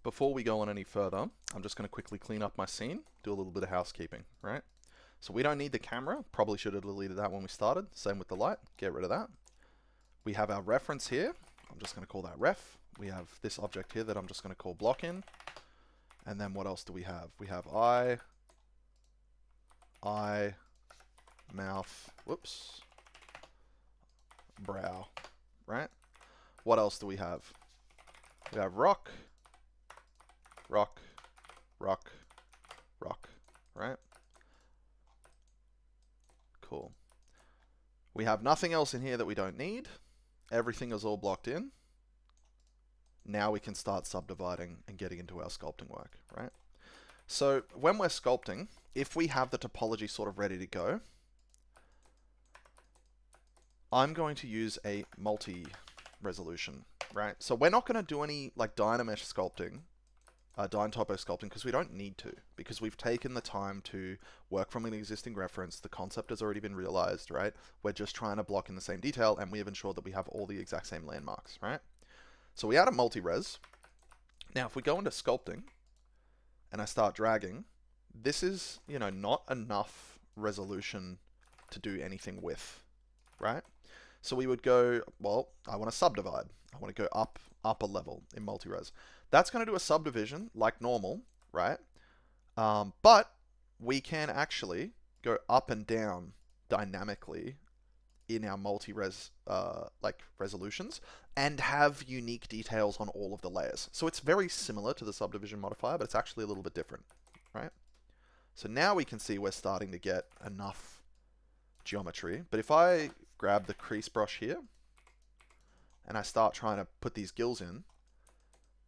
Before we go on any further, I'm just going to quickly clean up my scene, do a little bit of housekeeping, right? So we don't need the camera, probably should have deleted that when we started, same with the light, get rid of that. We have our reference here, I'm just going to call that ref. We have this object here that I'm just going to call block in. And then what else do we have? We have eye, mouth, whoops, brow, right? What else do we have? We have rock, rock, rock, rock, right? Cool. We have nothing else in here that we don't need. Everything is all blocked in. Now we can start subdividing and getting into our sculpting work, right? So when we're sculpting, if we have the topology sort of ready to go, I'm going to use a multi-resolution, right? So we're not going to do any like Dynamesh sculpting, Dyntopo sculpting, because we don't need to, because we've taken the time to work from an existing reference. The concept has already been realized, right? We're just trying to block in the same detail, and we have ensured that we have all the exact same landmarks, right? So we add a multi-res. Now, if we go into sculpting, and I start dragging, this is, not enough resolution to do anything with, right? So we would go, well, I want to subdivide. I want to go up a level in multi-res. That's going to do a subdivision like normal, right? But we can actually go up and down dynamically in our multi-res resolutions and have unique details on all of the layers. So it's very similar to the subdivision modifier, but it's actually a little bit different, right? So now we can see we're starting to get enough geometry. But if I grab the crease brush here and I start trying to put these gills in,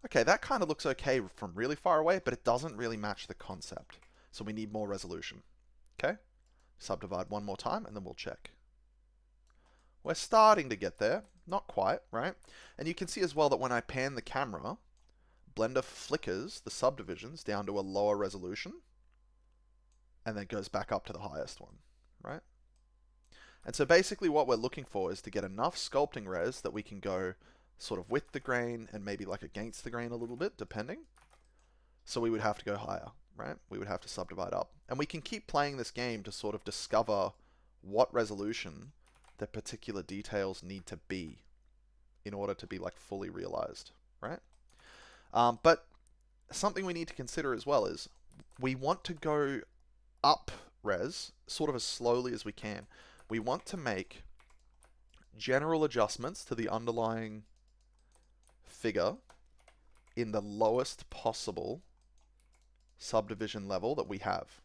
okay, that kind of looks okay from really far away, but it doesn't really match the concept. So we need more resolution. Okay? Subdivide one more time and then we'll check. We're starting to get there. Not quite, right? And you can see as well that when I pan the camera, Blender flickers the subdivisions down to a lower resolution and then goes back up to the highest one, right? And so basically what we're looking for is to get enough sculpting res that we can go sort of with the grain and maybe like against the grain a little bit, depending. So we would have to go higher, right? We would have to subdivide up. And we can keep playing this game to sort of discover what resolution the particular details need to be in order to be like fully realized, right? But something we need to consider as well is we want to go up res sort of as slowly as we can. We want to make general adjustments to the underlying figure in the lowest possible subdivision level that we have,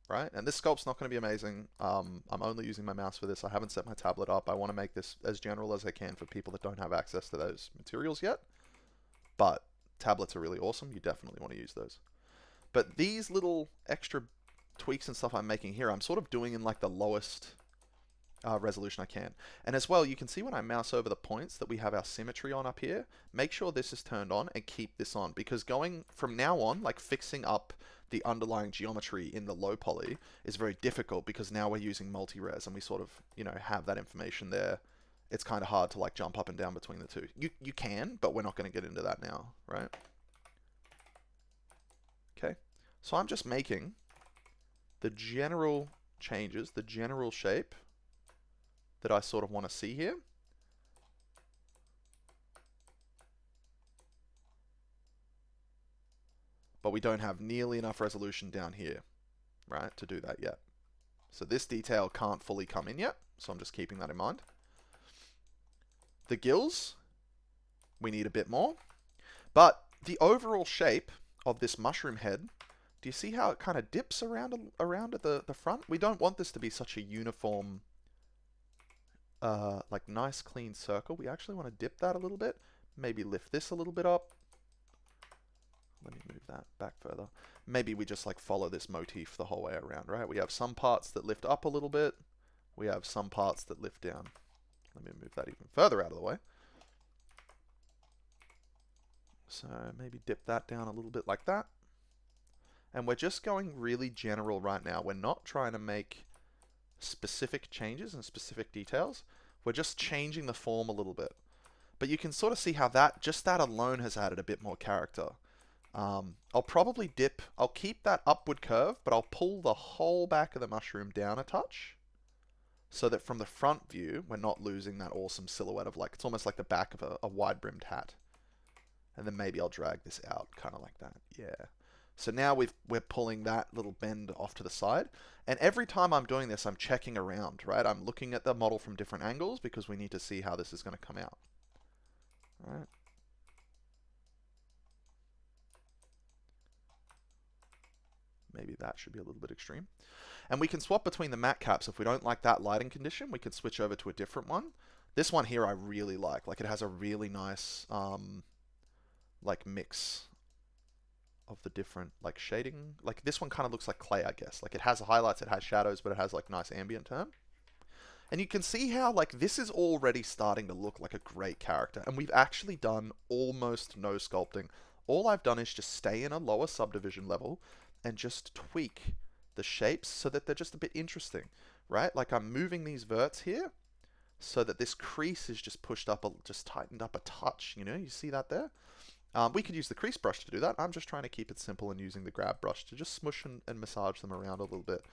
right? And this sculpt's not going to be amazing. I'm only using my mouse for this. I haven't set my tablet up. I want to make this as general as I can for people that don't have access to those materials yet. But tablets are really awesome. You definitely want to use those. But these little extra tweaks and stuff I'm making here, I'm sort of doing in like the lowest resolution I can. And as well, you can see when I mouse over the points that we have our symmetry on up here. Make sure this is turned on and keep this on, because going from now on, like fixing up the underlying geometry in the low poly is very difficult, because now we're using multi-res and we sort of, have that information there. It's kind of hard to like jump up and down between the two. You can, but we're not going to get into that now, right? Okay, so I'm just making the general changes, the general shape that I sort of want to see here. But we don't have nearly enough resolution down here, right, to do that yet. So this detail can't fully come in yet, so I'm just keeping that in mind. The gills, we need a bit more. But the overall shape of this mushroom head, do you see how it kind of dips around at the front? We don't want this to be such a uniform, like nice clean circle. We actually want to dip that a little bit. Maybe lift this a little bit up. Let me move that back further. Maybe we just like follow this motif the whole way around, right? We have some parts that lift up a little bit. We have some parts that lift down. Let me move that even further out of the way. So maybe dip that down a little bit like that. And we're just going really general right now. We're not trying to make specific changes and specific details. We're just changing the form a little bit. But you can sort of see how that, just that alone has added a bit more character. I'll probably I'll keep that upward curve, but I'll pull the whole back of the mushroom down a touch so that from the front view, we're not losing that awesome silhouette of like, it's almost like the back of a wide-brimmed hat. And then maybe I'll drag this out kind of like that. Yeah. So now we're pulling that little bend off to the side. And every time I'm doing this, I'm checking around, right? I'm looking at the model from different angles because we need to see how this is going to come out. All right. Maybe that should be a little bit extreme. And we can swap between the matte caps. If we don't like that lighting condition, we can switch over to a different one. This one here I really like. Like, it has a really nice like mix of the different like shading. Like, this one kind of looks like clay, I guess. Like, it has highlights, it has shadows, but it has like nice ambient tone. And you can see how like this is already starting to look like a great character. And we've actually done almost no sculpting. All I've done is just stay in a lower subdivision level and just tweak the shapes so that they're just a bit interesting, right? Like, I'm moving these verts here so that this crease is just pushed up, just tightened up a touch, you know, you see that there? We could use the crease brush to do that. I'm just trying to keep it simple and using the grab brush to just smush and massage them around a little bit.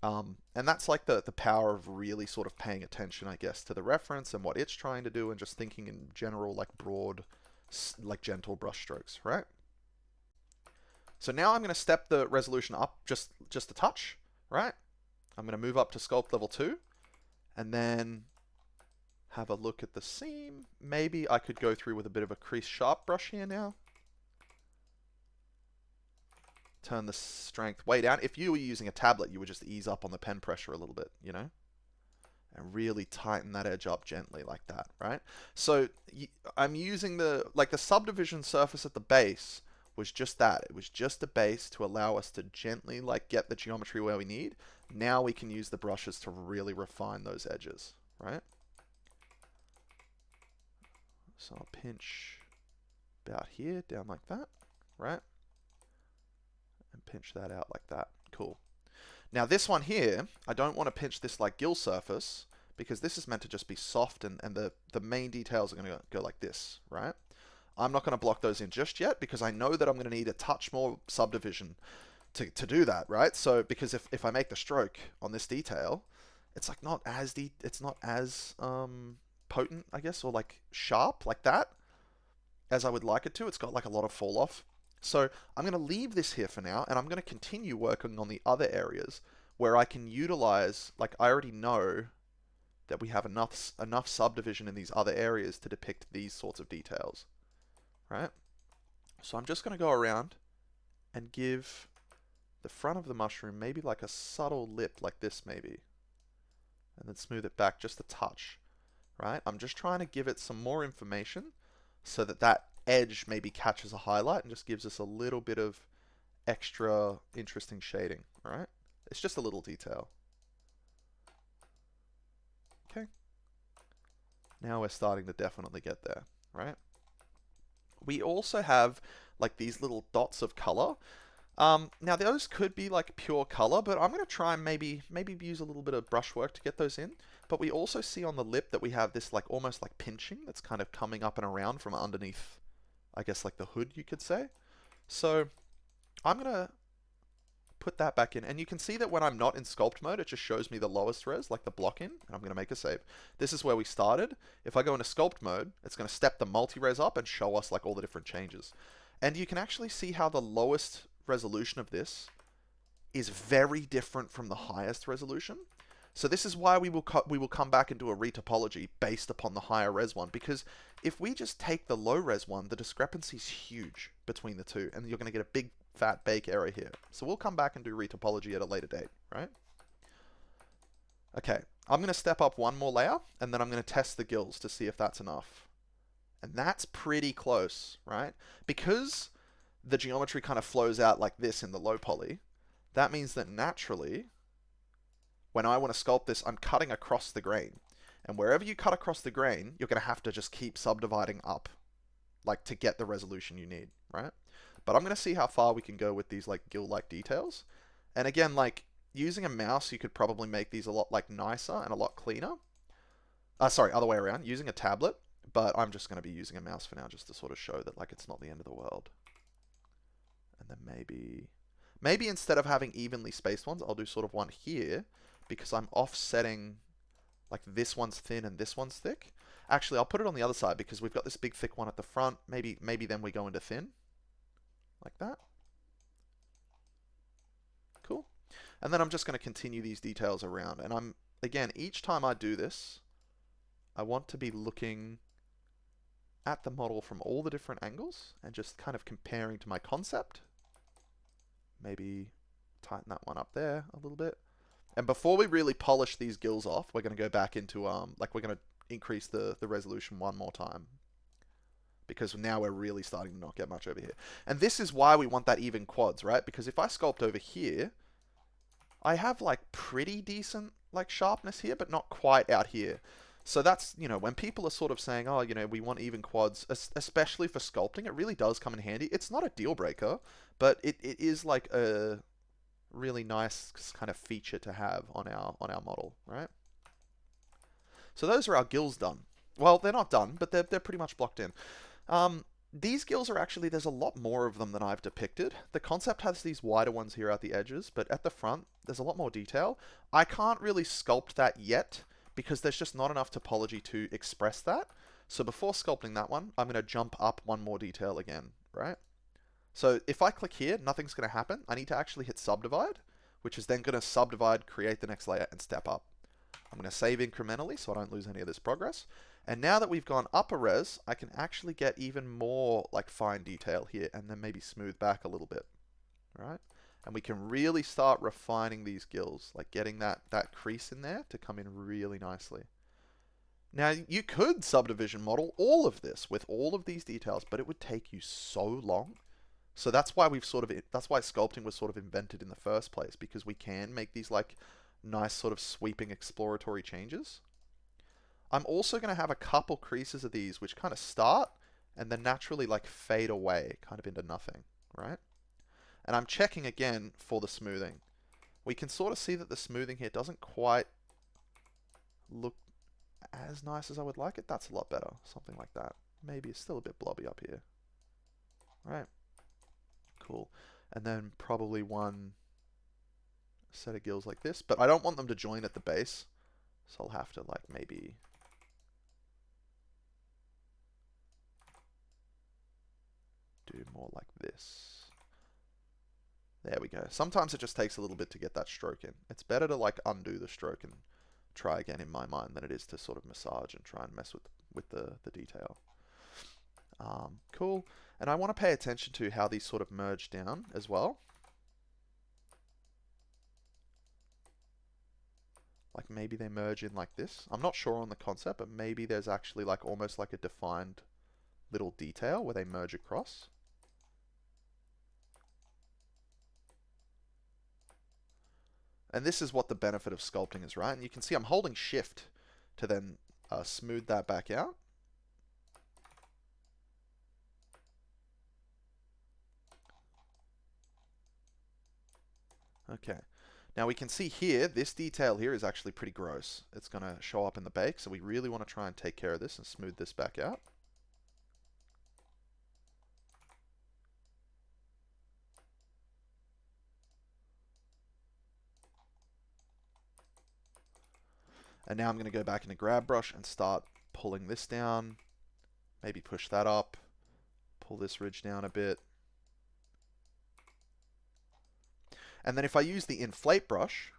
And that's like the power of really sort of paying attention, I guess, to the reference and what it's trying to do and just thinking in general, like broad, like gentle brush strokes, right? So now I'm going to step the resolution up just a touch, right? I'm going to move up to sculpt level 2 and then have a look at the seam. Maybe I could go through with a bit of a crease sharp brush here now. Turn the strength way down. If you were using a tablet, you would just ease up on the pen pressure a little bit, you know? And really tighten that edge up gently like that, right? So I'm using the subdivision surface at the base was just that. It was just a base to allow us to gently like get the geometry where we need. Now we can use the brushes to really refine those edges, right? So I'll pinch about here, down like that, right? And pinch that out like that. Cool. Now this one here, I don't want to pinch this like gill surface because this is meant to just be soft and the main details are going to go like this, right? I'm not going to block those in just yet because I know that I'm going to need a touch more subdivision to do that, right? So because if I make the stroke on this detail, it's like not as potent, I guess, or like sharp like that as I would like it to. It's got like a lot of fall off. So I'm going to leave this here for now, and I'm going to continue working on the other areas where I can utilize, like I already know that we have enough subdivision in these other areas to depict these sorts of details, right? So I'm just going to go around and give the front of the mushroom maybe like a subtle lip like this maybe, and then smooth it back just a touch, right? I'm just trying to give it some more information so that that edge maybe catches a highlight and just gives us a little bit of extra interesting shading, right? It's just a little detail. Okay. Now we're starting to definitely get there, right? We also have like these little dots of color. Now those could be like pure color, but I'm going to try and maybe use a little bit of brushwork to get those in. But we also see on the lip that we have this like almost like pinching that's kind of coming up and around from underneath, I guess like the hood you could say. So I'm going to put that back in, and you can see that when I'm not in sculpt mode, it just shows me the lowest res, like the block in, and I'm going to make a save. This is where we started. If I go into sculpt mode, it's going to step the multi-res up and show us like all the different changes. And you can actually see how the lowest resolution of this is very different from the highest resolution. So this is why we will come back and do a retopology based upon the higher res one, because if we just take the low res one, the discrepancy is huge between the two, and you're going to get a big fat bake error here. So we'll come back and do retopology at a later date, right? Okay, I'm going to step up one more layer, and then I'm going to test the gills to see if that's enough. And that's pretty close, right? Because the geometry kind of flows out like this in the low poly, that means that naturally, when I want to sculpt this, I'm cutting across the grain. And wherever you cut across the grain, you're going to have to just keep subdividing up, like to get the resolution you need, right? But I'm going to see how far we can go with these like gill-like details. And again, like using a mouse, you could probably make these a lot like nicer and a lot cleaner. Sorry, other way around, using a tablet. But I'm just going to be using a mouse for now just to sort of show that like it's not the end of the world. then maybe instead of having evenly spaced ones, I'll do sort of one here because I'm offsetting, like this one's thin and this one's thick. Actually, I'll put it on the other side because we've got this big thick one at the front. Maybe then we go into thin, like that. Cool. And then I'm just going to continue these details around. And again, each time I do this, I want to be looking at the model from all the different angles and just kind of comparing to my concept. Maybe tighten that one up there a little bit. And before we really polish these gills off, we're going to go back into, we're going to increase the resolution one more time. Because now we're really starting to not get much over here. And this is why we want that even quads, right? Because if I sculpt over here, I have like pretty decent like sharpness here, but not quite out here. So that's, when people are sort of saying, oh, we want even quads, especially for sculpting, it really does come in handy. It's not a deal breaker, but it is like a really nice kind of feature to have on our model, right? So those are our gills done. Well, they're not done, but they're pretty much blocked in. These gills are actually, there's a lot more of them than I've depicted. The concept has these wider ones here at the edges, but at the front, there's a lot more detail. I can't really sculpt that yet because there's just not enough topology to express that. So before sculpting that one, I'm going to jump up one more detail again, right? So if I click here, nothing's going to happen. I need to actually hit subdivide, which is then going to subdivide, create the next layer, and step up. I'm going to save incrementally so I don't lose any of this progress. And now that we've gone up a res, I can actually get even more like fine detail here and then maybe smooth back a little bit, right? And we can really start refining these gills, like getting that crease in there to come in really nicely. Now, you could subdivision model all of this with all of these details, but it would take you so long. So that's why that's why sculpting was sort of invented in the first place, because we can make these like nice sort of sweeping exploratory changes. I'm also going to have a couple creases of these which kind of start and then naturally like fade away kind of into nothing, right? And I'm checking again for the smoothing. We can sort of see that the smoothing here doesn't quite look as nice as I would like it. That's a lot better, something like that. Maybe it's still a bit blobby up here. Right. Cool. And then probably one set of gills like this, but I don't want them to join at the base, so I'll have to like maybe do more like this. There we go. Sometimes it just takes a little bit to get that stroke in. It's better to like undo the stroke and try again in my mind than it is to sort of massage and try and mess with the detail. Cool. And I want to pay attention to how these sort of merge down as well. Like maybe they merge in like this. I'm not sure on the concept, but maybe there's actually like almost like a defined little detail where they merge across. And this is what the benefit of sculpting is, right? And you can see I'm holding shift to then smooth that back out. Okay. Now we can see here, this detail here is actually pretty gross. It's going to show up in the bake, so we really want to try and take care of this and smooth this back out. And now I'm going to go back into grab brush and start pulling this down. Maybe push that up. Pull this ridge down a bit. And then if I use the inflate brush,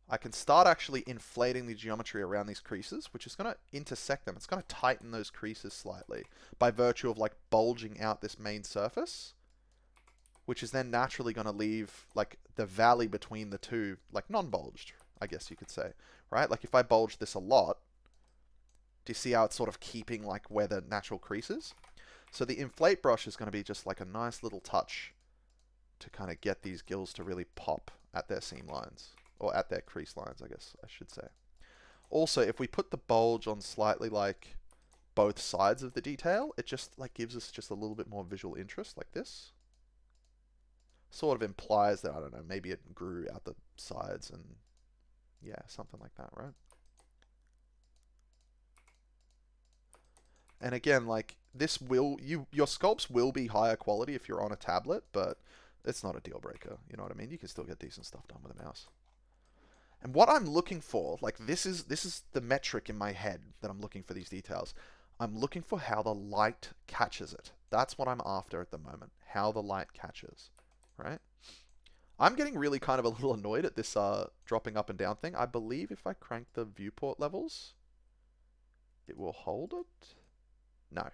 I can start actually inflating the geometry around these creases, which is going to intersect them. It's going to tighten those creases slightly by virtue of like bulging out this main surface, which is then naturally going to leave like the valley between the two like non-bulged, I guess you could say, right? Like if I bulge this a lot, do you see how it's sort of keeping like where the natural crease is? So the inflate brush is going to be just like a nice little touch to kind of get these gills to really pop at their seam lines, or at their crease lines, I guess I should say. Also, if we put the bulge on slightly like both sides of the detail, it just like gives us just a little bit more visual interest like this. Sort of implies that, I don't know, maybe it grew out the sides and yeah, something like that, right? And again, like this will, your sculpts will be higher quality if you're on a tablet, but It's not a deal breaker, you know what I mean? You can still get decent stuff done with a mouse. And what I'm looking for, like this is the metric in my head that I'm looking for these details. I'm looking for how the light catches it. That's what I'm after at the moment. How the light catches, right? I'm getting really kind of a little annoyed at this dropping up and down thing. I believe if I crank the viewport levels, it will hold it. No.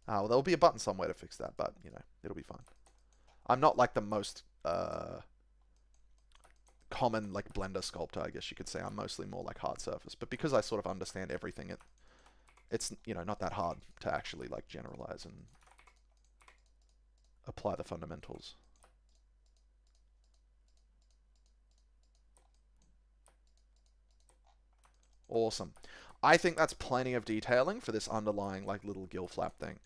Well, there'll be a button somewhere to fix that, but you know, it'll be fine. I'm not like the most common like Blender sculptor, I guess you could say. I'm mostly more like hard surface, but because I sort of understand everything, it's you know not that hard to actually like generalize and apply the fundamentals. Awesome. I think that's plenty of detailing for this underlying like little gill flap thing.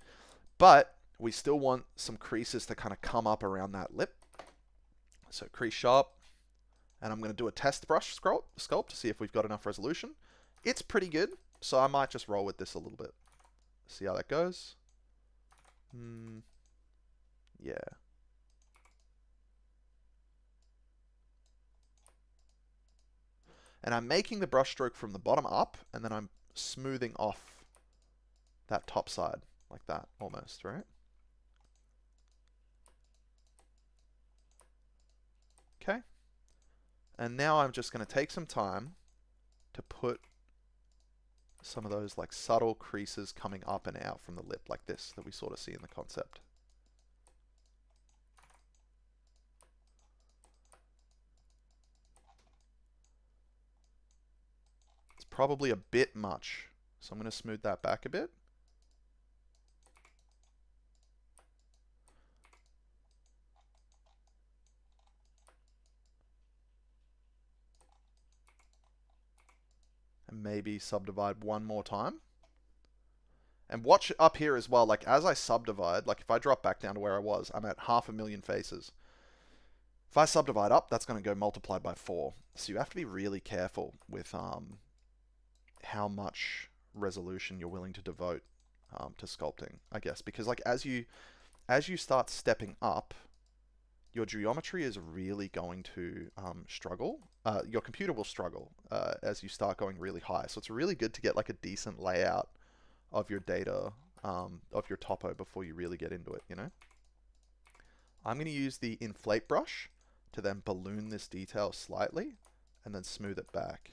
But we still want some creases to kind of come up around that lip. So crease sharp. And I'm going to do a test brush sculpt to see if we've got enough resolution. It's pretty good, so I might just roll with this a little bit. See how that goes. Yeah. And I'm making the brush stroke from the bottom up, and then I'm smoothing off that top side, like that, almost, right? Okay. And now I'm just going to take some time to put some of those like subtle creases coming up and out from the lip like this that we sort of see in the concept. It's probably a bit much, so I'm going to smooth that back a bit. And maybe subdivide one more time. And watch up here as well, like as I subdivide, like if I drop back down to where I was, I'm at 500,000 faces. If I subdivide up, that's going to go multiplied by 4. So you have to be really careful with how much resolution you're willing to devote to sculpting, I guess. Because like as you start stepping up, your geometry is really going to struggle. Your computer will struggle as you start going really high. So it's really good to get like a decent layout of your data, of your topo before you really get into it, you know? I'm going to use the inflate brush to then balloon this detail slightly and then smooth it back.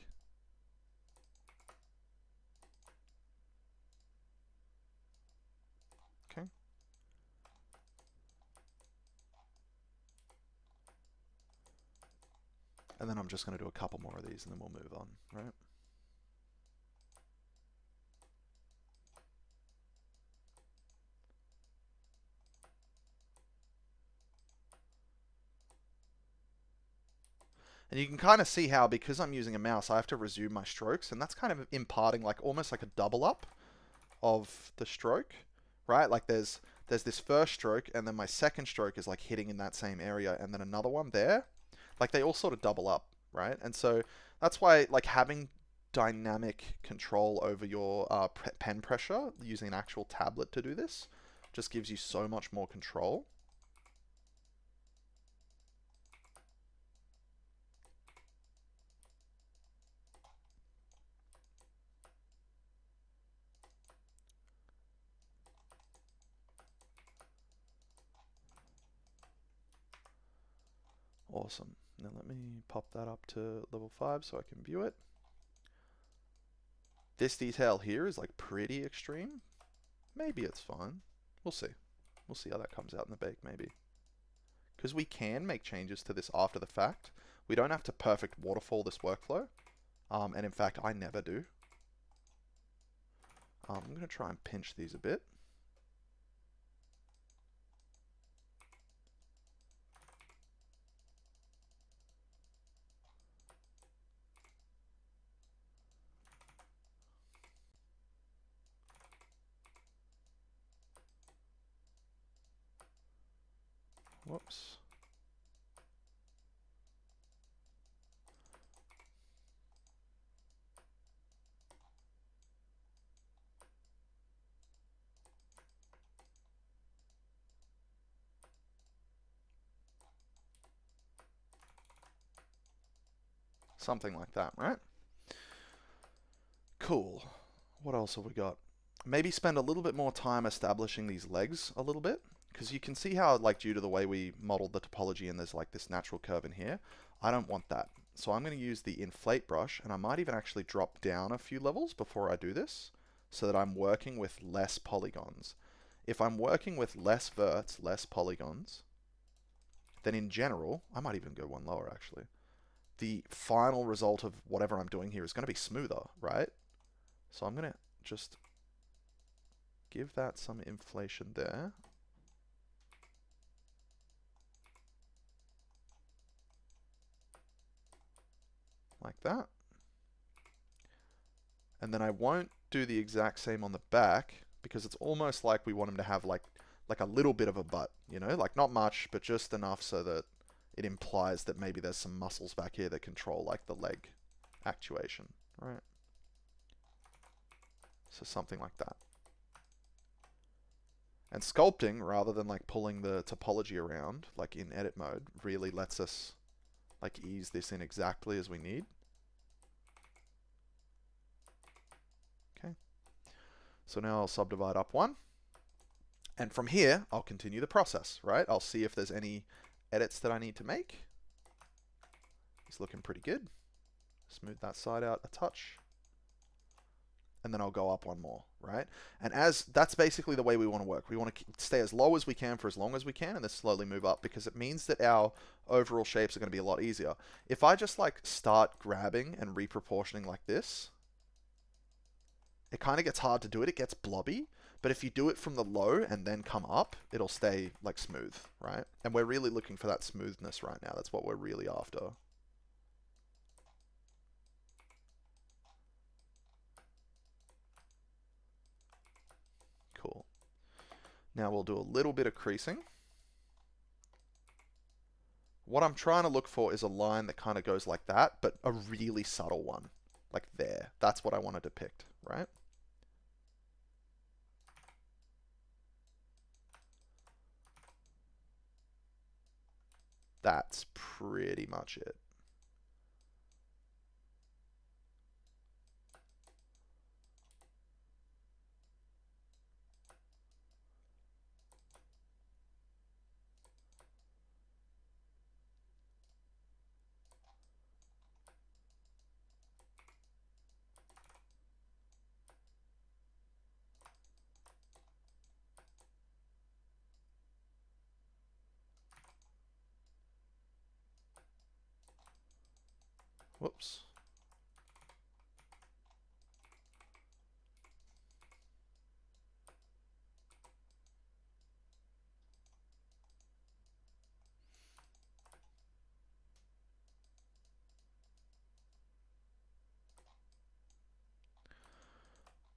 Okay. And then I'm just going to do a couple more of these and then we'll move on, right? And you can kind of see how, because I'm using a mouse, I have to resume my strokes, and that's kind of imparting like almost like a double up of the stroke, right? Like there's this first stroke, and then my second stroke is like hitting in that same area, and then another one there. Like they all sort of double up, right? And so that's why like having dynamic control over your pen pressure using an actual tablet to do this just gives you so much more control. Awesome. Now let me pop that up to level 5 so I can view it. This detail here is like pretty extreme. Maybe it's fine. We'll see. We'll see how that comes out in the bake maybe. Because we can make changes to this after the fact. We don't have to perfect waterfall this workflow. And in fact, I never do. I'm going to try and pinch these a bit. Whoops. Something like that, right? Cool. What else have we got? Maybe spend a little bit more time establishing these legs a little bit, because you can see how, like, due to the way we modeled the topology and there's like this natural curve in here, I don't want that. So I'm going to use the inflate brush, and I might even actually drop down a few levels before I do this, so that I'm working with less polygons. If I'm working with less verts, less polygons, then in general, I might even go one lower actually, the final result of whatever I'm doing here is going to be smoother, right? So I'm going to just give that some inflation there. Like that. And then I won't do the exact same on the back, because it's almost like we want him to have like a little bit of a butt, you know, like not much, but just enough so that it implies that maybe there's some muscles back here that control like the leg actuation, right? So something like that. And sculpting, rather than like pulling the topology around, like in edit mode, really lets us like ease this in exactly as we need. Okay. So now I'll subdivide up one. And from here, I'll continue the process, right? I'll see if there's any edits that I need to make. It's looking pretty good. Smooth that side out a touch. And then I'll go up one more, right? And that's basically the way we want to work. We want to stay as low as we can for as long as we can, and then slowly move up, because it means that our overall shapes are going to be a lot easier. If I just like start grabbing and reproportioning like this, it kind of gets hard to do it. It gets blobby. But if you do it from the low and then come up, it'll stay like smooth, right? And we're really looking for that smoothness right now. That's what we're really after. Cool. Now we'll do a little bit of creasing. What I'm trying to look for is a line that kind of goes like that, but a really subtle one. Like there. That's what I want to depict, right? That's pretty much it. Whoops.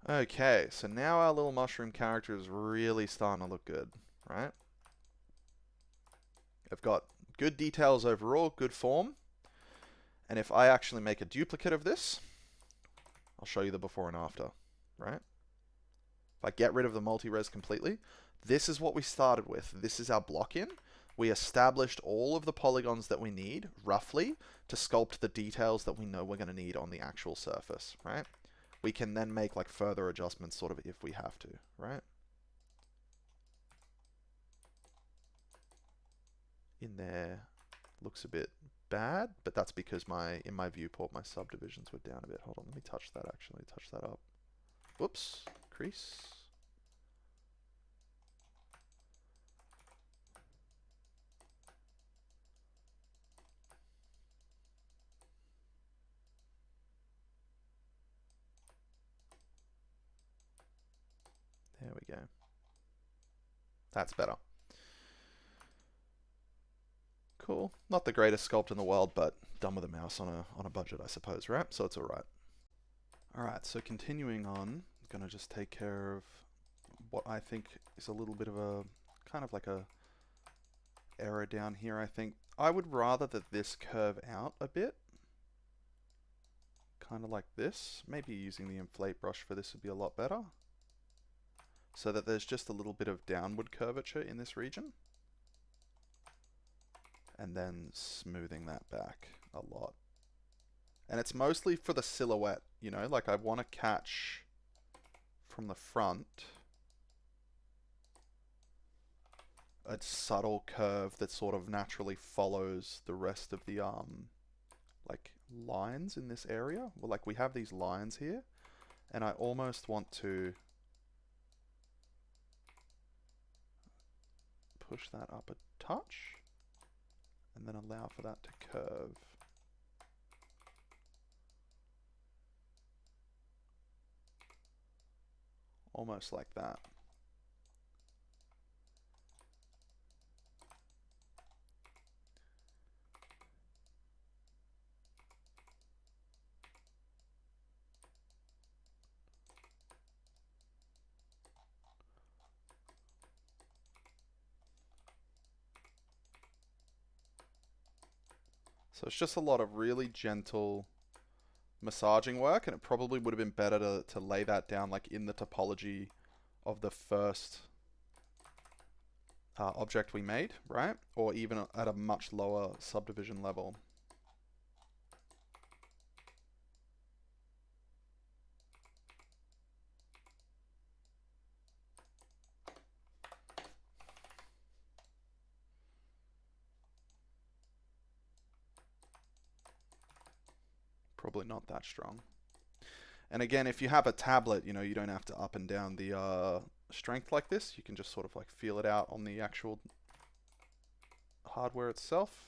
Okay, so now our little mushroom character is really starting to look good, right? I've got good details overall, good form. And if I actually make a duplicate of this, I'll show you the before and after, right? If I get rid of the multi-res completely, this is what we started with. This is our block in. We established all of the polygons that we need, roughly, to sculpt the details that we know we're going to need on the actual surface, right? We can then make like further adjustments sort of if we have to, right? In there looks a bit bad, but that's because in my viewport my subdivisions were down a bit. Hold on, let me touch that actually, touch that up. Whoops, crease. There we go. That's better. Cool. Not the greatest sculpt in the world, but done with a mouse on a budget, I suppose, right? So it's alright. Alright, so continuing on, I'm gonna just take care of what I think is a little bit of a kind of like a error down here, I think. I would rather that this curve out a bit. Kind of like this. Maybe using the inflate brush for this would be a lot better. So that there's just a little bit of downward curvature in this region. And then smoothing that back a lot. And it's mostly for the silhouette, you know, like I want to catch from the front a subtle curve that sort of naturally follows the rest of the like lines in this area. Well, like we have these lines here, and I almost want to push that up a touch and then allow for that to curve. Almost like that. So it's just a lot of really gentle massaging work, and it probably would have been better to lay that down like in the topology of the first object we made, right? Or even at a much lower subdivision level. Probably not that strong. And again, if you have a tablet, you know, you don't have to up and down the strength like this. You can just sort of like feel it out on the actual hardware itself.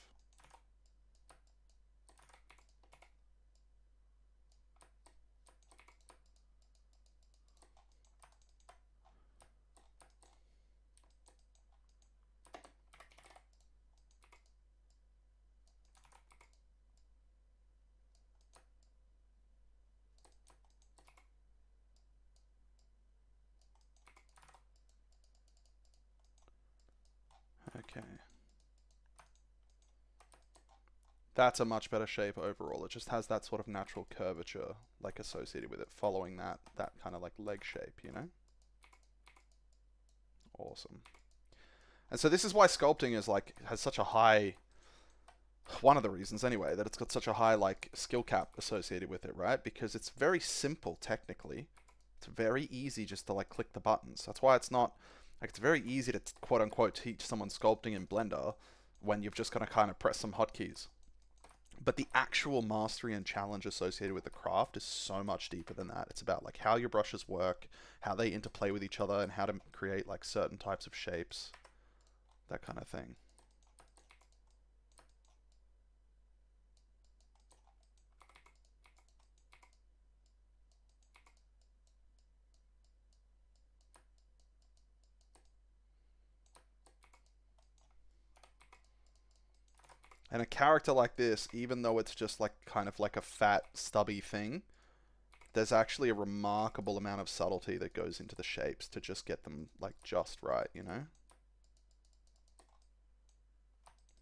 Okay. That's a much better shape overall. It just has that sort of natural curvature like associated with it, following that kind of like leg shape, you know? Awesome. And so this is why sculpting is like has such a high, one of the reasons anyway, that it's got such a high like skill cap associated with it, right? Because it's very simple technically. It's very easy just to like click the buttons. That's why it's not like it's very easy to quote unquote teach someone sculpting in Blender when you've just got to kind of press some hotkeys. But the actual mastery and challenge associated with the craft is so much deeper than that. It's about like how your brushes work, how they interplay with each other, and how to create like certain types of shapes, that kind of thing. And a character like this, even though it's just like kind of like a fat, stubby thing, there's actually a remarkable amount of subtlety that goes into the shapes to just get them like just right, you know?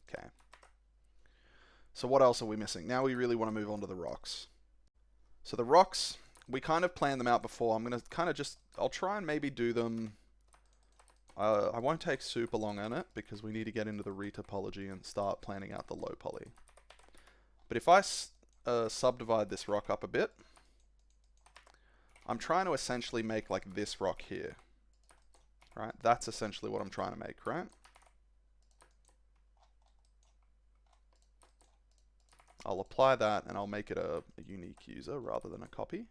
Okay. So what else are we missing? Now we really want to move on to the rocks. So the rocks, we kind of planned them out before. I'm going to kind of just, I'll try and maybe do them. I won't take super long on it because we need to get into the retopology and start planning out the low poly. But if I subdivide this rock up a bit, I'm trying to essentially make like this rock here, right? That's essentially what I'm trying to make, right? I'll apply that and I'll make it a unique user rather than a copy.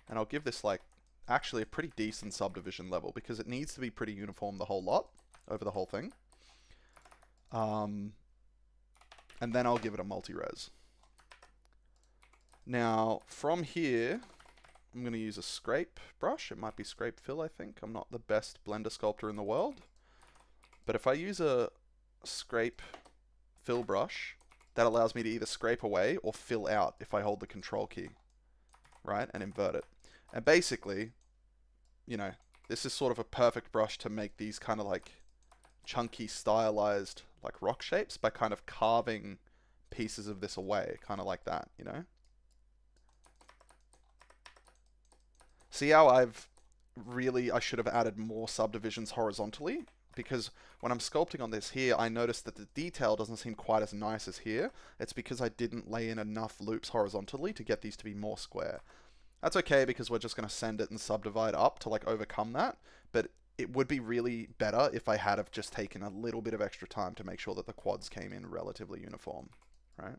And I'll give this like actually a pretty decent subdivision level because it needs to be pretty uniform the whole lot over the whole thing. And then I'll give it a multi-res. Now from here, I'm going to use a scrape brush. It might be scrape fill, I think. I'm not the best Blender sculptor in the world. But if I use a scrape fill brush, that allows me to either scrape away or fill out if I hold the control key, right? And invert it. And basically, you know, this is sort of a perfect brush to make these kind of like chunky, stylized like rock shapes by kind of carving pieces of this away, kind of like that, you know? See how I should have added more subdivisions horizontally, Because when I'm sculpting on this here, I noticed that the detail doesn't seem quite as nice as here. It's because I didn't lay in enough loops horizontally to get these to be more square. That's okay because we're just going to send it and subdivide up to like overcome that. But it would be really better if I had have just taken a little bit of extra time to make sure that the quads came in relatively uniform, right?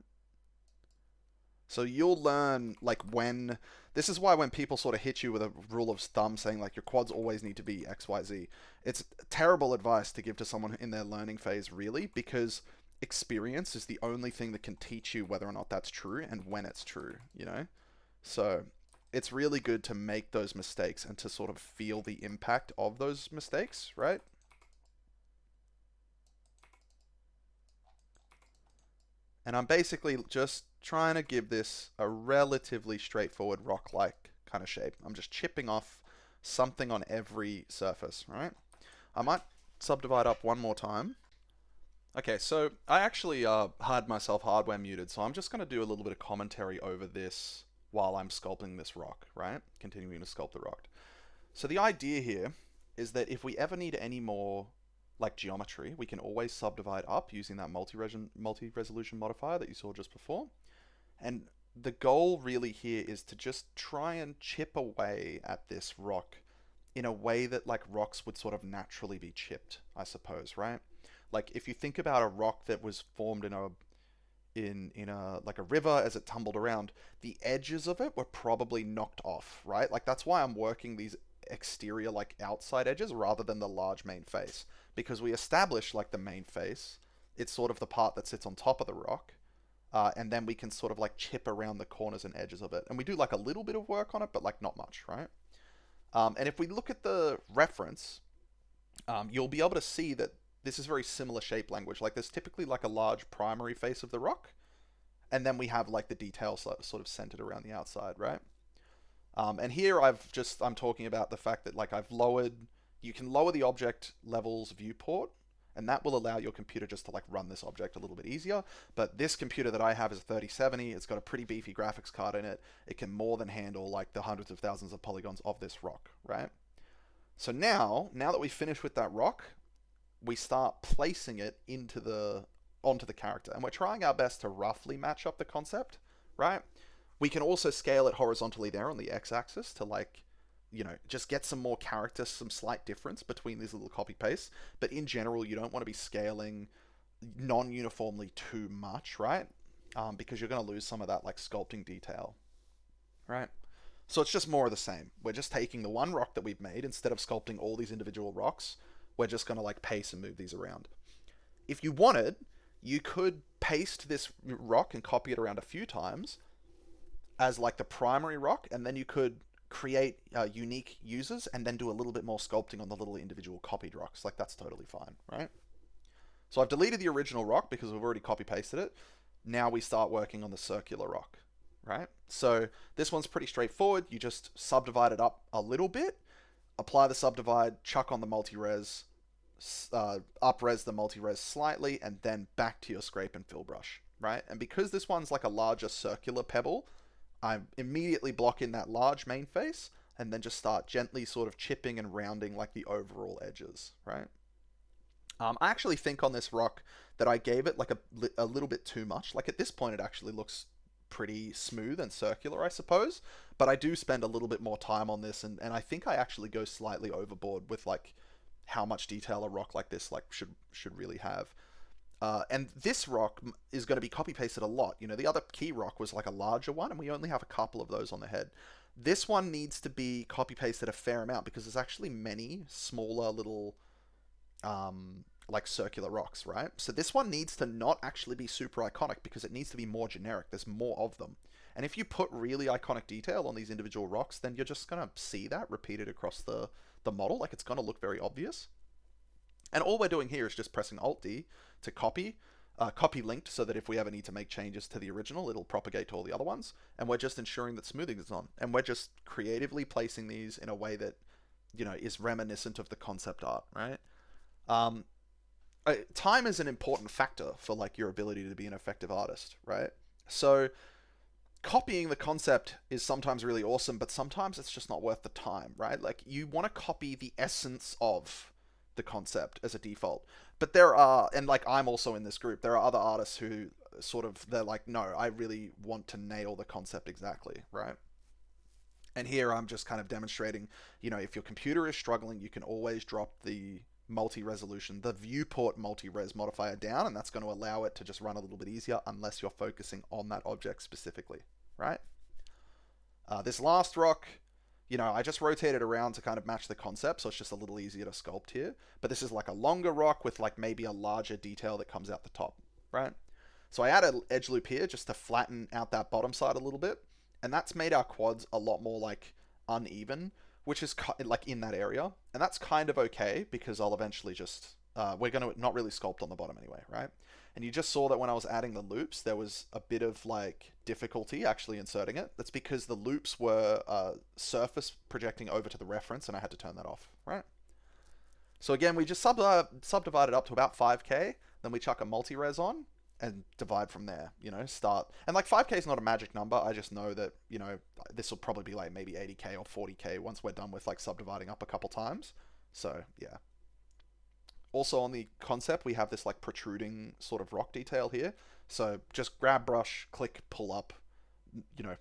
So you'll learn like when this is why when people sort of hit you with a rule of thumb saying like your quads always need to be XYZ, it's terrible advice to give to someone in their learning phase really because experience is the only thing that can teach you whether or not that's true and when it's true, you know? So it's really good to make those mistakes and to sort of feel the impact of those mistakes, right? And I'm basically just trying to give this a relatively straightforward rock-like kind of shape. I'm just chipping off something on every surface, right? I might subdivide up one more time. Okay, so I actually had myself hardware muted, so I'm just going to do a little bit of commentary over this while I'm sculpting this rock, right? Continuing to sculpt the rock. So the idea here is that if we ever need any more like geometry, we can always subdivide up using that multi-resolution modifier that you saw just before. And the goal really here is to just try and chip away at this rock in a way that like rocks would sort of naturally be chipped, I suppose, right? Like if you think about a rock that was formed in a like a river as it tumbled around, the edges of it were probably knocked off, right? Like that's why I'm working these exterior like outside edges rather than the large main face because we establish like the main face. It's sort of the part that sits on top of the rock. And then we can sort of like chip around the corners and edges of it. And we do like a little bit of work on it, but like not much, right? And if we look at the reference, you'll be able to see that this is very similar shape language. Like there's typically like a large primary face of the rock, and then we have like the details sort of centered around the outside, right? And here I'm talking about the fact that like you can lower the object level's viewport, and that will allow your computer just to like run this object a little bit easier. But this computer that I have is a 3070. It's got a pretty beefy graphics card in it. It can more than handle like the hundreds of thousands of polygons of this rock, right? So now that we finish with that rock, we start placing it onto the character, and we're trying our best to roughly match up the concept, right? We can also scale it horizontally there on the x-axis to like, just get some more character, some slight difference between these little copy paste. But in general, you don't want to be scaling non-uniformly too much, right? Because you're going to lose some of that like sculpting detail, right? So it's just more of the same. We're just taking the one rock that we've made instead of sculpting all these individual rocks. We're just going to like paste and move these around. If you wanted, you could paste this rock and copy it around a few times as like the primary rock, and then you could create unique users and then do a little bit more sculpting on the little individual copied rocks. Like that's totally fine, right? So I've deleted the original rock because we've already copy pasted it. Now we start working on the circular rock, right? So this one's pretty straightforward. You just subdivide it up a little bit, apply the subdivide, chuck on the multi-res, up-res the multi-res slightly, and then back to your scrape and fill brush, right? And because this one's like a larger circular pebble, I immediately block in that large main face and then just start gently sort of chipping and rounding like the overall edges, right? I actually think on this rock that I gave it like a little bit too much. Like at this point, it actually looks pretty smooth and circular, I suppose. But I do spend a little bit more time on this, and I think I actually go slightly overboard with like how much detail a rock like this like should really have. And this rock is going to be copy pasted a lot. The other key rock was like a larger one, and we only have a couple of those on the head. This one needs to be copy pasted a fair amount because there's actually many smaller little like circular rocks, right? So this one needs to not actually be super iconic because it needs to be more generic. There's more of them. And if you put really iconic detail on these individual rocks, then you're just going to see that repeated across the model. Like it's going to look very obvious. And all we're doing here is just pressing Alt-D to copy linked so that if we ever need to make changes to the original, it'll propagate to all the other ones. And we're just ensuring that smoothing is on. And we're just creatively placing these in a way that, is reminiscent of the concept art, right? Time is an important factor for like your ability to be an effective artist, right? So copying the concept is sometimes really awesome, but sometimes it's just not worth the time, right? Like you want to copy the essence of the concept as a default. But there are, and like I'm also in this group, there are other artists who sort of, they're like, no, I really want to nail the concept exactly, right? And here I'm just kind of demonstrating, if your computer is struggling, you can always drop the multi-resolution, the viewport multi-res modifier down, and that's going to allow it to just run a little bit easier unless you're focusing on that object specifically, right? This last rock, I just rotated around to kind of match the concept, so it's just a little easier to sculpt here. But this is like a longer rock with like maybe a larger detail that comes out the top, right? So I added edge loop here just to flatten out that bottom side a little bit, and that's made our quads a lot more like uneven, which is like in that area, and that's kind of okay because I'll eventually just we're gonna not really sculpt on the bottom anyway, right? And you just saw that when I was adding the loops, there was a bit of like difficulty actually inserting it. That's because the loops were surface projecting over to the reference, and I had to turn that off, right? So again, we just subdivided up to about 5K, then we chuck a multi-res on, and divide from there, start. And like 5K is not a magic number. I just know that, this will probably be like maybe 80K or 40K once we're done with like subdividing up a couple times. So yeah. Also on the concept, we have this like protruding sort of rock detail here. So just grab brush, click, pull up,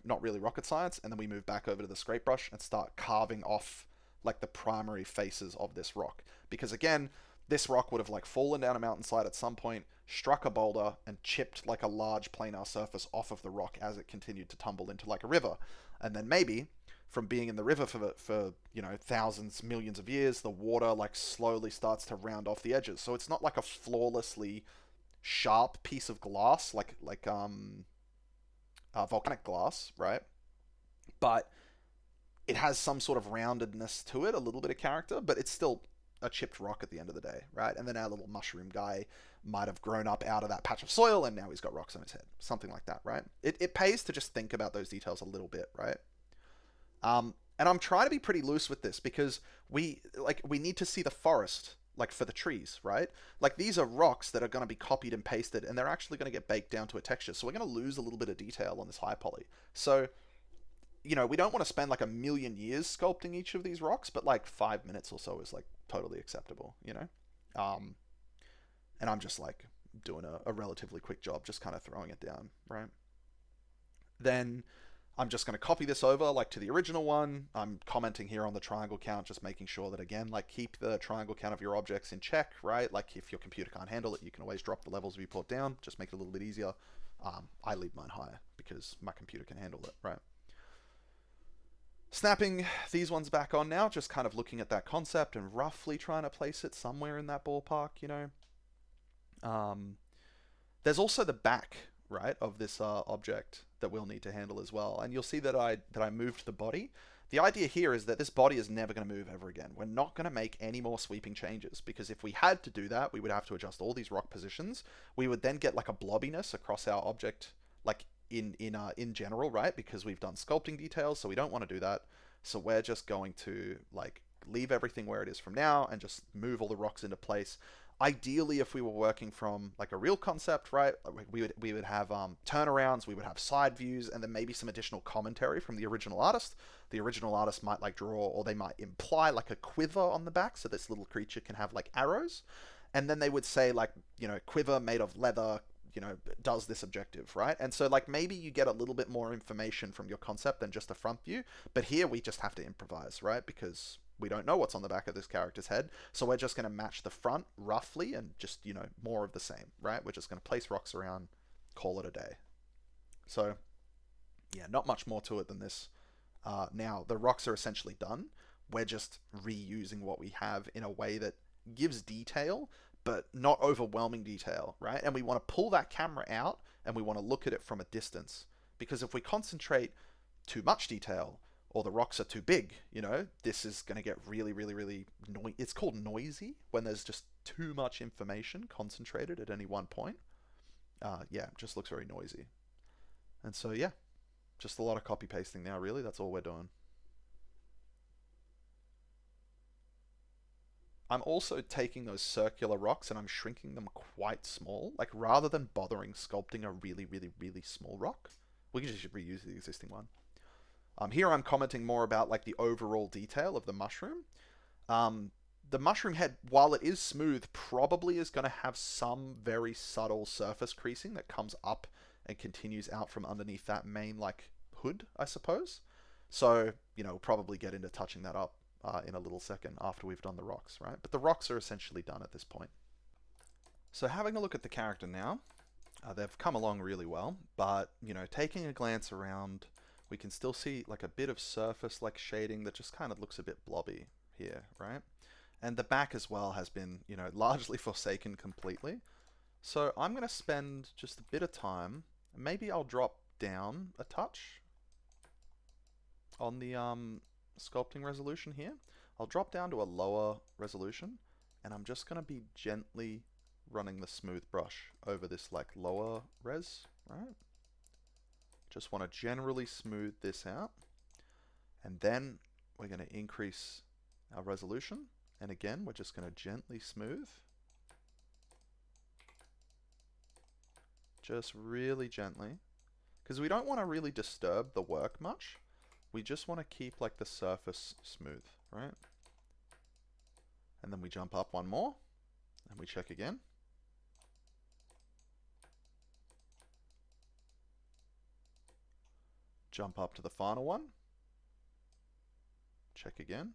not really rocket science. And then we move back over to the scrape brush and start carving off like the primary faces of this rock. Because again, this rock would have like fallen down a mountainside at some point, struck a boulder, and chipped like a large planar surface off of the rock as it continued to tumble into like a river. And then maybe from being in the river for thousands, millions of years, the water like slowly starts to round off the edges. So it's not like a flawlessly sharp piece of glass like volcanic glass, right? But it has some sort of roundedness to it, a little bit of character, but it's still a chipped rock at the end of the day, right? And then our little mushroom guy might have grown up out of that patch of soil and now he's got rocks on his head. Something like that, right? It pays to just think about those details a little bit, right? And I'm trying to be pretty loose with this because we need to see the forest, like for the trees, right? Like these are rocks that are going to be copied and pasted and they're actually going to get baked down to a texture. So we're going to lose a little bit of detail on this high poly. So we don't want to spend like a million years sculpting each of these rocks, but like 5 minutes or so is like totally acceptable, and I'm just like doing a relatively quick job, just kind of throwing it down, right? Then I'm just going to copy this over like to the original one. I'm commenting here on the triangle count, just making sure that again, like keep the triangle count of your objects in check, right? Like if your computer can't handle it, you can always drop the levels viewport down, just make it a little bit easier. I leave mine higher because my computer can handle it, right? Snapping these ones back on now, just kind of looking at that concept and roughly trying to place it somewhere in that ballpark, There's also the back, right, of this object that we'll need to handle as well. And you'll see that I moved the body. The idea here is that this body is never going to move ever again. We're not going to make any more sweeping changes because if we had to do that, we would have to adjust all these rock positions. We would then get like a blobbiness across our object, like in general, right? Because we've done sculpting details, so we don't want to do that. So we're just going to like leave everything where it is from now and just move all the rocks into place. Ideally, if we were working from like a real concept, right, we would have turnarounds, we would have side views, and then maybe some additional commentary from the original artist. The original artist might like draw, or they might imply like a quiver on the back, so this little creature can have like arrows, and then they would say like, quiver made of leather, does this objective, right? And so like maybe you get a little bit more information from your concept than just a front view, but here we just have to improvise, right? Because we don't know what's on the back of this character's head, so we're just going to match the front roughly and just, more of the same, right? We're just going to place rocks around, call it a day. So yeah, not much more to it than this. Now the rocks are essentially done. We're just reusing what we have in a way that gives detail, but not overwhelming detail, right? And we want to pull that camera out and we want to look at it from a distance, because if we concentrate too much detail, or the rocks are too big, this is going to get really, really, really it's called noisy when there's just too much information concentrated at any one point. Yeah, it just looks very noisy. And so, yeah, just a lot of copy pasting now, really. That's all we're doing. I'm also taking those circular rocks and I'm shrinking them quite small. Like rather than bothering sculpting a really, really, really small rock, we can just reuse the existing one. Here I'm commenting more about like the overall detail of the mushroom. the mushroom head, while it is smooth, probably is going to have some very subtle surface creasing that comes up and continues out from underneath that main like hood, I suppose. So, we'll probably get into touching that up in a little second after we've done the rocks, right? But the rocks are essentially done at this point. So having a look at the character now, they've come along really well, but, taking a glance around, we can still see like a bit of surface like shading that just kind of looks a bit blobby here, right? And the back as well has been, largely forsaken completely. So I'm going to spend just a bit of time. Maybe I'll drop down a touch on the sculpting resolution here. I'll drop down to a lower resolution, and I'm just going to be gently running the smooth brush over this like lower res, right? Just want to generally smooth this out. And then we're going to increase our resolution. And again, we're just going to gently smooth. Just really gently. Because we don't want to really disturb the work much. We just want to keep like the surface smooth, right? And then we jump up one more. And we check again. Jump up to the final one. Check again.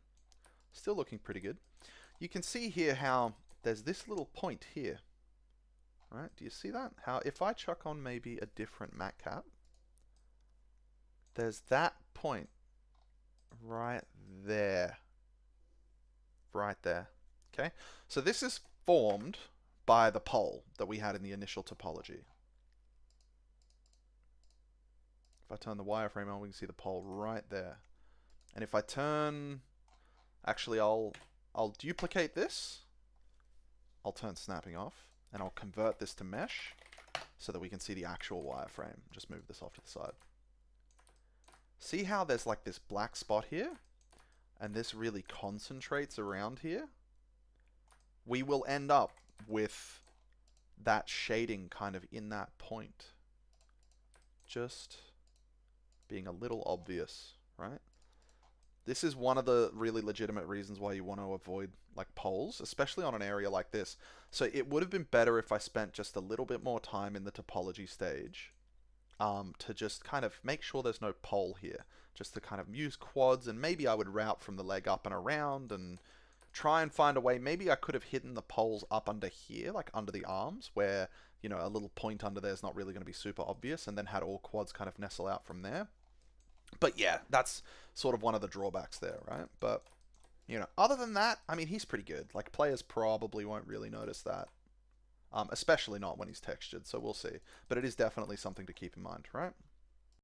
Still looking pretty good. You can see here how there's this little point here. Right? Do you see that? How if I chuck on maybe a different matte cap, there's that point right there. Right there. Okay? So this is formed by the pole that we had in the initial topology. If I turn the wireframe on, we can see the pole right there. And if I turn... Actually, I'll duplicate this. I'll turn snapping off. And I'll convert this to mesh so that we can see the actual wireframe. Just move this off to the side. See how there's like this black spot here? And this really concentrates around here? We will end up with that shading kind of in that point. Just being a little obvious, right? This is one of the really legitimate reasons why you want to avoid like poles, especially on an area like this. So it would have been better if I spent just a little bit more time in the topology stage to just kind of make sure there's no pole here. Just to kind of use quads, and maybe I would route from the leg up and around and try and find a way. Maybe I could have hidden the poles up under here, like under the arms, where, a little point under there is not really going to be super obvious, and then had all quads kind of nestle out from there. But yeah, that's sort of one of the drawbacks there, right? But, other than that, I mean, he's pretty good. Like, players probably won't really notice that. Especially not when he's textured, so we'll see. But it is definitely something to keep in mind, right?